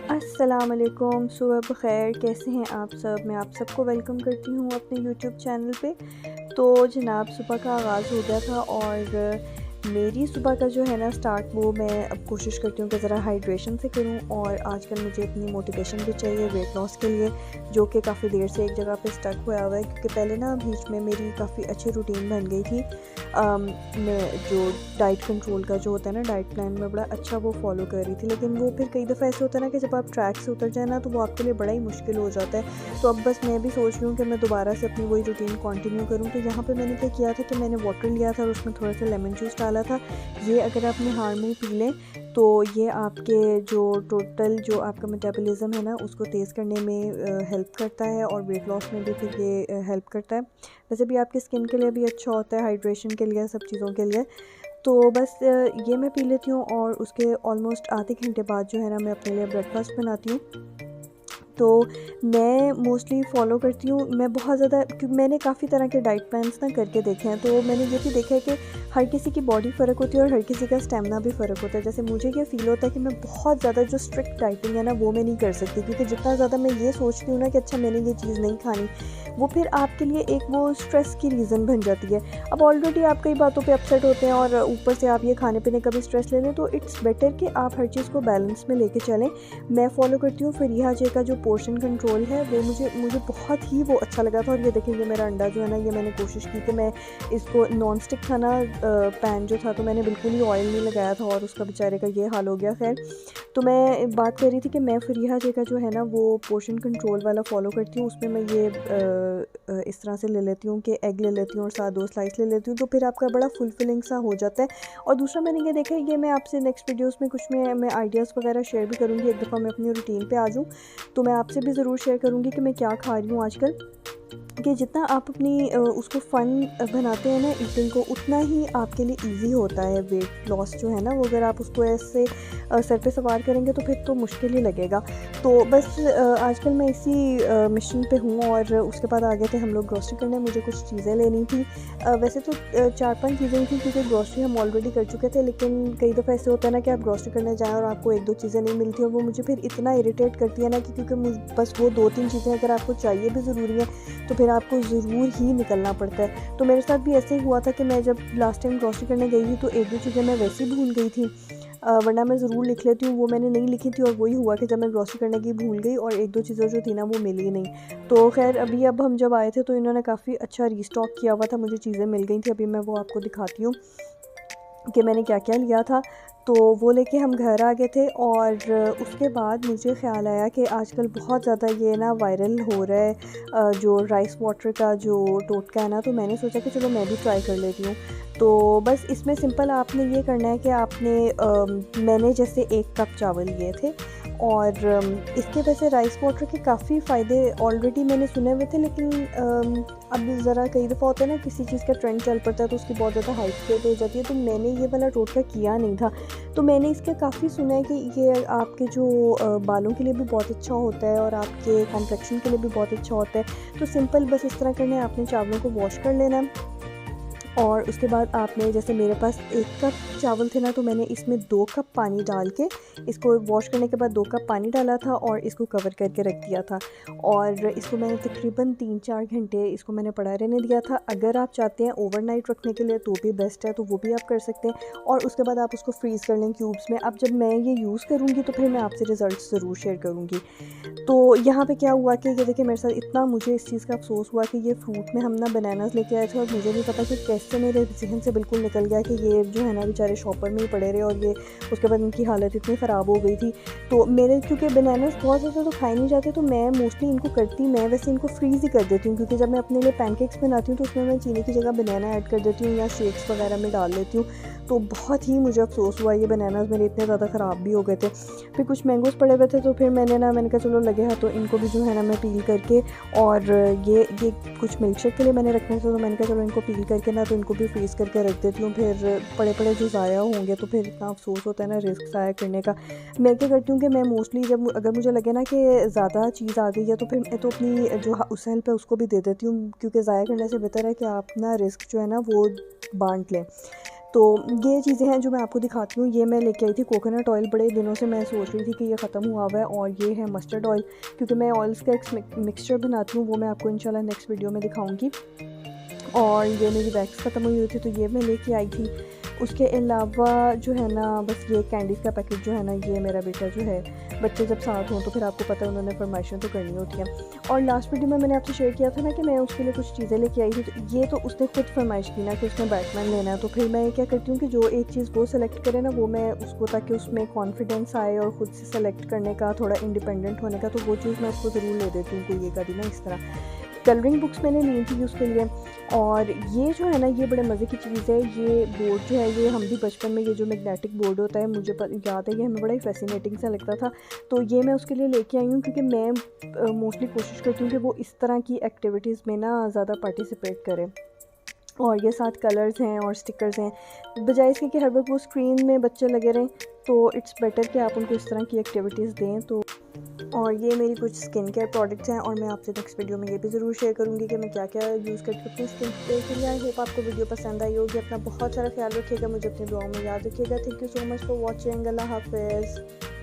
अस्सलाम वालेकुम, सुबह बख़ैर। कैसे हैं आप सब? मैं आप सबको वेलकम करती हूँ अपने यूट्यूब चैनल पे। तो जनाब सुबह का आगाज़ हो गया था और मेरी सुबह का जो है ना स्टार्ट वो मैं अब कोशिश करती हूँ कि ज़रा हाइड्रेशन से करूँ। और आजकल मुझे इतनी मोटिवेशन भी चाहिए वेट लॉस के लिए, जो कि काफ़ी देर से एक जगह पे स्टक हुआ हुआ है, क्योंकि पहले ना बीच में मेरी काफ़ी अच्छी रूटीन बन गई थी। मैं जो डाइट कंट्रोल का जो होता है ना, डाइट प्लान में बड़ा अच्छा वो फॉलो कर रही थी, लेकिन वो फिर कई दफ़ा ऐसे होता है ना कि जब आप ट्रैक से उतर जाए ना तो वो आपके लिए बड़ा ही मुश्किल हो जाता है। तो अब बस मैं भी सोच रही हूँ कि मैं दोबारा से अपनी वही रूटीन कंटिन्यू करूँ। तो यहाँ पे मैंने क्या किया था कि मैंने वाटर लिया था और उसमें थोड़ा सा लेमन जूस डाला था। ये अगर आप नहा मुँह पी लें तो ये आपके जो टोटल जो आपका मेटाबॉलिज्म है ना उसको तेज़ करने में हेल्प करता है, और वेट लॉस में भी फिर ये हेल्प करता है। वैसे भी आपकी स्किन के लिए भी अच्छा होता है, हाइड्रेशन के लिए, सब चीज़ों के लिए। तो बस ये मैं पी लेती हूँ और उसके ऑलमोस्ट आधे घंटे बाद जो है ना मैं अपने लिए ब्रेकफ़ास्ट बनाती हूँ। तो मैं मोस्टली फ़ॉलो करती हूँ, मैं बहुत ज़्यादा, क्योंकि मैंने काफ़ी तरह के डाइट प्लान्स ना करके देखे हैं, तो मैंने ये भी देखा है कि हर किसी की बॉडी फ़र्क होती है और हर किसी का स्टेमिना भी फ़र्क होता है। जैसे मुझे ये फ़ील होता है कि मैं बहुत ज़्यादा जो स्ट्रिक्ट डाइटिंग है ना वो मैं नहीं कर सकती, क्योंकि जितना ज़्यादा मैं ये सोचती हूँ ना कि अच्छा मैंने ये चीज़ नहीं खानी, वो फिर आपके लिए एक वो स्ट्रेस की रीज़न बन जाती है। अब ऑलरेडी आप कई बातों पे अपसेट होते हैं और ऊपर से आप ये खाने पीने का भी स्ट्रेस ले लें, तो इट्स बेटर कि आप हर चीज़ को बैलेंस में लेके चलें। मैं फ़ॉलो करती हूँ फरीहा जे का जो पोर्शन कंट्रोल है, वो मुझे मुझे बहुत ही वो अच्छा लगा था। और ये देखिए, ये मेरा अंडा जो है ना, ये मैंने कोशिश की कि मैं इसको नॉन स्टिक था ना, पैन जो था, तो मैंने बिल्कुल ही ऑयल नहीं लगाया था और उसका बेचारे का ये हाल हो गया। खैर, तो मैं बात कर रही थी कि मैं फरीहा जे का जो है ना वो पोर्शन कंट्रोल वाला फ़ॉलो करती हूँ। उसमें मैं ये इस तरह से ले लेती हूँ कि एग ले लेती हूँ और साथ 2 स्लाइस ले लेती हूँ, तो फिर आपका बड़ा फुलफिलिंग सा हो जाता है। और दूसरा मैंने ये देखा है, ये मैं आपसे नेक्स्ट वीडियोस में कुछ में मैं आइडियाज़ वगैरह शेयर भी करूँगी। एक दफ़ा मैं अपनी रूटीन पे आ जाऊँ तो मैं आपसे भी ज़रूर शेयर करूँगी कि मैं क्या खा रही हूँ आजकल। कि जितना आप अपनी उसको फ़न बनाते हैं ना ईटिंग को, उतना ही आपके लिए ईज़ी होता है वेट लॉस जो है ना वो। अगर आप उसको ऐसे सर पे सवार करेंगे तो फिर तो मुश्किल ही लगेगा। तो बस आजकल मैं इसी मिशन पे हूँ। और उसके बाद आ गए थे हम लोग ग्रोसरी करने, मुझे कुछ चीज़ें लेनी थी। वैसे तो 4-5 चीज़ें थी, क्योंकि ग्रोसरी हम ऑलरेडी कर चुके थे, लेकिन कई दफ़ा ऐसे होता है ना कि आप ग्रोसरी करने जाएँ और आपको 1-2 चीज़ें नहीं मिलती, और वो मुझे फिर इतना इरिटेट करती है ना कि क्योंकि बस वो 2-3 चीज़ें अगर आपको चाहिए भी ज़रूरी है तो फिर आपको ज़रूर ही निकलना पड़ता है। तो मेरे साथ भी ऐसे ही हुआ था कि मैं जब लास्ट टाइम ग्रोसरी करने गई थी तो 1-2 चीज़ें मैं वैसे ही भूल गई थी। वरना मैं ज़रूर लिख लेती हूँ, वो मैंने नहीं लिखी थी और वही हुआ कि जब मैं ग्रोसरी करने की भूल गई और 1-2 चीज़ें जो थी ना वो मिली ही नहीं। तो ख़ैर, अभी अब हम जब आए थे तो इन्होंने काफ़ी अच्छा रीस्टॉक किया हुआ था, मुझे चीज़ें मिल गई थी। अभी मैं वो आपको दिखाती हूँ कि मैंने क्या-क्या लिया था। तो वो लेके हम घर आ गए थे, और उसके बाद मुझे ख़्याल आया कि आजकल बहुत ज़्यादा ये ना वायरल हो रहा है जो राइस वाटर का जो टोटका है ना, तो मैंने सोचा कि चलो मैं भी ट्राई कर लेती हूँ। तो बस इसमें सिंपल आपने ये करना है कि आपने मैंने जैसे 1 कप चावल लिए थे, और इसके वैसे राइस वाटर के काफ़ी फ़ायदे ऑलरेडी मैंने सुने हुए थे, लेकिन अब ज़रा कई दफ़ा होता है ना किसी चीज़ का ट्रेंड चल पड़ता है तो उसकी बहुत ज़्यादा हाइप क्रिएट हो जाती है। तो मैंने ये वाला टोटका किया नहीं था। तो मैंने इसके काफ़ी सुना है कि ये आपके जो बालों के लिए भी बहुत अच्छा होता है और आपके कॉम्प्लेक्शन के लिए भी बहुत अच्छा होता है। तो सिंपल बस इस तरह करना है, आपने चावलों को वॉश कर लेना है, और उसके बाद आपने, जैसे मेरे पास 1 कप चावल थे ना, तो मैंने इसमें 2 कप पानी डाल के, इसको वॉश करने के बाद 2 कप पानी डाला था और इसको कवर करके रख दिया था। और इसको मैंने तकरीबन 3-4 घंटे इसको मैंने पड़ा रहने दिया था। अगर आप चाहते हैं ओवरनाइट रखने के लिए तो भी बेस्ट है, तो वो भी आप कर सकते हैं। और उसके बाद आप उसको फ्रीज़ कर लें क्यूब्स में। अब जब मैं ये यूज़ करूँगी तो फिर मैं आपसे रिज़ल्ट्स ज़रूर शेयर करूँगी। तो यहाँ पे क्या हुआ कि ये देखिए, मेरे साथ इतना मुझे इस चीज़ का अफ़सोस हुआ कि ये फ्रूट में हम ना बनानास लेके आए थे, और मुझे नहीं पता कि कैसे मेरे ज़हन से बिल्कुल निकल गया कि ये जो है ना बेचारे शॉपर में ही पड़े रहे, और ये उसके बाद इनकी हालत इतनी ख़राब हो गई थी। तो मेरे, क्योंकि बनानास बहुत ज़्यादा तो खाए नहीं जाते, तो मैं मोस्टली इनको करती, मैं वैसे इनको फ्रीज़ ही कर देती हूँ, क्योंकि जब मैं अपने लिए पैनकेक्स बनाती हूँ तो उसमें मैं चीनी की जगह बनाना ऐड कर देती हूँ या शेक्स वगैरह में डाल देती हूँ। तो बहुत ही मुझे अफ़सोस हुआ, ये बनानास मेरे इतने ज़्यादा ख़राब भी हो गए थे। फिर कुछ मैंगोज़ पड़े हुए थे, तो फिर मैंने कहा चलो लगे हाथ तो इनको भी जो है ना मैं पील करके, और ये कुछ मिल्क शेक के लिए मैंने रखने थे, तो मैंने कहा चलो इनको पील करके ना तो इनको भी फ्रीज़ करके रख देती हूँ। फिर पड़े-पड़े जो ज़ाया होंगे तो फिर इतना अफ़सोस होता है ना रिस्क ज़ाया करने का। मैं क्या करती हूँ कि मैं मोस्टली जब अगर मुझे लगे ना कि ज़्यादा चीज़ आ गई है तो फिर मैं तो अपनी जो उस हेल्प है उसको भी दे देती हूँ, क्योंकि ज़ाया करने से बेहतर है कि आप ना रिस्क जो है ना वो बाँट लें। तो ये चीज़ें हैं जो मैं आपको दिखाती हूँ। ये मैं लेके आई थी कोकोनट ऑयल, बड़े दिनों से मैं सोच रही थी कि ये ख़त्म हुआ हुआ है। और ये है मस्टर्ड ऑयल, क्योंकि मैं ऑयल्स का एक मिक्सचर बनाती हूँ, वो मैं आपको इंशाल्लाह नेक्स्ट वीडियो में दिखाऊँगी। और ये मेरी वैक्स ख़त्म हुई थी, तो ये मैं लेके आई थी। उसके अलावा जो है ना, बस ये कैंडीज़ का पैकेट जो है ना, ये मेरा बेटा जो है, बच्चे जब साथ हों तो फिर आपको पता है उन्होंने फरमाइशें तो करनी होती हैं। और लास्ट वीडियो में मैंने आपसे शेयर किया था ना कि मैं उसके लिए कुछ चीज़ें लेके आई थी, तो ये तो उसने खुद फरमाइश की ना कि उसने बैटमैन लेना है। तो फिर मैं क्या करती हूँ कि जो एक चीज़ वो सेलेक्ट करे ना, वो मैं उसको, ताकि उसमें कॉन्फिडेंस आए और ख़ुद से सेलेक्ट करने का, थोड़ा इंडिपेंडेंट होने का, तो वो चीज़ मैं उसको ज़रूर ले देती हूँ कोई एक आधी ना। इस तरह कलरिंग बुक्स मैंने ली थी उसके लिए। और ये जो है ना, ये बड़े मज़े की चीज़ है। ये बोर्ड जो है, ये हम भी बचपन में, ये जो मैग्नेटिक बोर्ड होता है, मुझे याद है, ये हमें बड़ा ही फैसिनेटिंग सा लगता था। तो ये मैं उसके लिए लेके आई हूँ, क्योंकि मैं मोस्टली कोशिश करती हूँ कि वो इस तरह की एक्टिविटीज़ में ना ज़्यादा पार्टिसिपेट करे। और ये साथ कलर्स हैं और स्टिकर्स हैं, बजाय इसके कि हर वक्त वो स्क्रीन में बच्चे लगे रहें, तो इट्स बेटर कि आप उनको इस तरह की एक्टिविटीज़ दें। तो और ये मेरी कुछ स्किन केयर प्रोडक्ट्स हैं, और मैं आपसे नेक्स्ट वीडियो में ये भी ज़रूर शेयर करूँगी कि मैं क्या क्या यूज़ करती हूँ अपनी स्किन केयर के लिए। आई होप आपको वीडियो पसंद आई होगी। अपना बहुत सारा ख्याल रखिएगा, मुझे अपनी दुआओं में याद रखिएगा। Thank you so much for watching. अल्लाह हाफ़िज़।